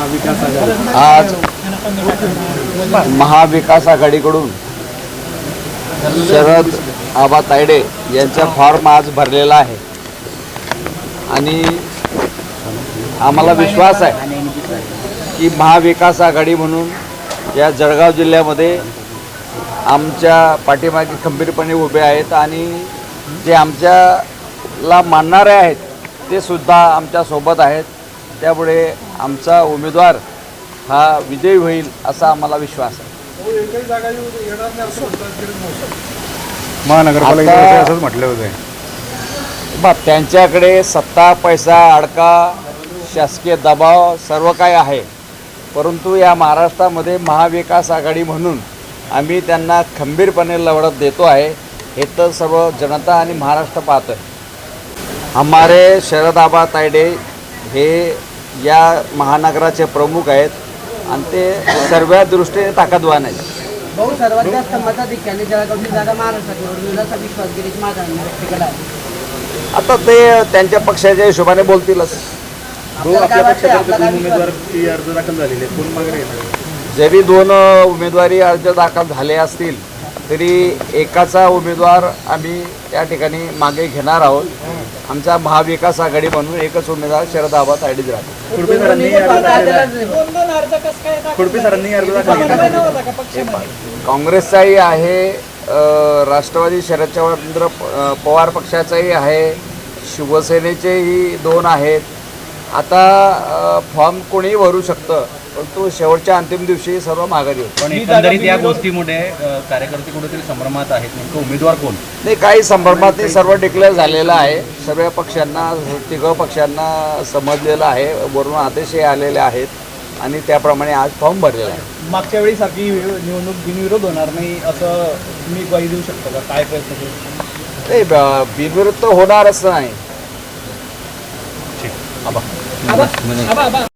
आज महाविकास आघाडीकडून शरद आबा तायडे यांचा फॉर्म आज भरलेला आहे आणि आम्हाला विश्वास आहे की महाविकास आघाडी म्हणून या जळगाव जिल्ह्यामध्ये आमच्या पाठीमागे खंबीरपणे उभे आहेत आणि जे आमच्याला मानणारे आहेत ते सुद्धा आमच्यासोबत आहेत. त्यामुळे आमचा उमेदवार हा विजयी होईल असा आम्हाला विश्वास आहे. महानगरपालिकेने असंच म्हटलं होतं. त्यांच्याकडे सत्ता, पैसा, अडका, शासकीय दबाव सर्व काय आहे, परंतु या महाराष्ट्रामध्ये महाविकास आघाडी म्हणून आम्ही त्यांना खंबीरपणे लढत देतो आहे. हे तर सर्व जनता आणि महाराष्ट्र पाहत आहे. हमारे शरद आबा तायडे हे या महानगराचे प्रमुख आहेत आणि ते सर्व दृष्टीने ताकदवान आहेत. भाऊ, सर्वात जास्त मताधिक्याने जळगावची जागा महाराष्ट्रात निवडून असा विश्वास गिरीश महाजन व्यक्त केला आहे. आता ते त्यांच्या पक्षाच्या हिशोबाने बोलतीलच. आपल्या पक्षातर्फे 2 उमेदवारी अर्ज दाखल झालेले आहेत. कोण मागणी आहे? जरी 2 उमेदवारी अर्ज दाखल झाले असतील तरी एकाचा उमेदवार आम्ही त्या ठिकाणी मागे घेणार आहोत. आमचा महाविकास आघाडी म्हणून एकच उमेदवार शरद आबा तायडेच राहतो. खुरपे सरांनी अर्ज दाखल केला. काँग्रेसचाही आहे, राष्ट्रवादी शरदचंद्र पवार पक्षाचाही आहे, शिवसेनेचेही 2 आहेत. आता फॉर्म कोणीही भरू शकतं, परंतु शेवटच्या अंतिम दिवशी सर्व माघारी होतं. पण एकंदरीत या गोष्टीमुळे कार्यकर्ते कुठेतरी संभ्रमात आहेत. नेमकं उमेदवार कोण? नाही, काही संभ्रमात नाही. सर्व डिक्लेअर झालेलं आहे. सर्व पक्षांना, 3 पक्षांना समजलेलं आहे. वरून आदेशही आलेले आहेत आणि त्याप्रमाणे आज फॉर्म भरलेला आहे. मागच्या वेळी सारखी निवडणूक बिनविरोध होणार नाही असं तुम्ही ग्वाही देऊ शकता का? काय प्रयत्न करू? नाही, बिनविरोध तर होणारच नाही. आबा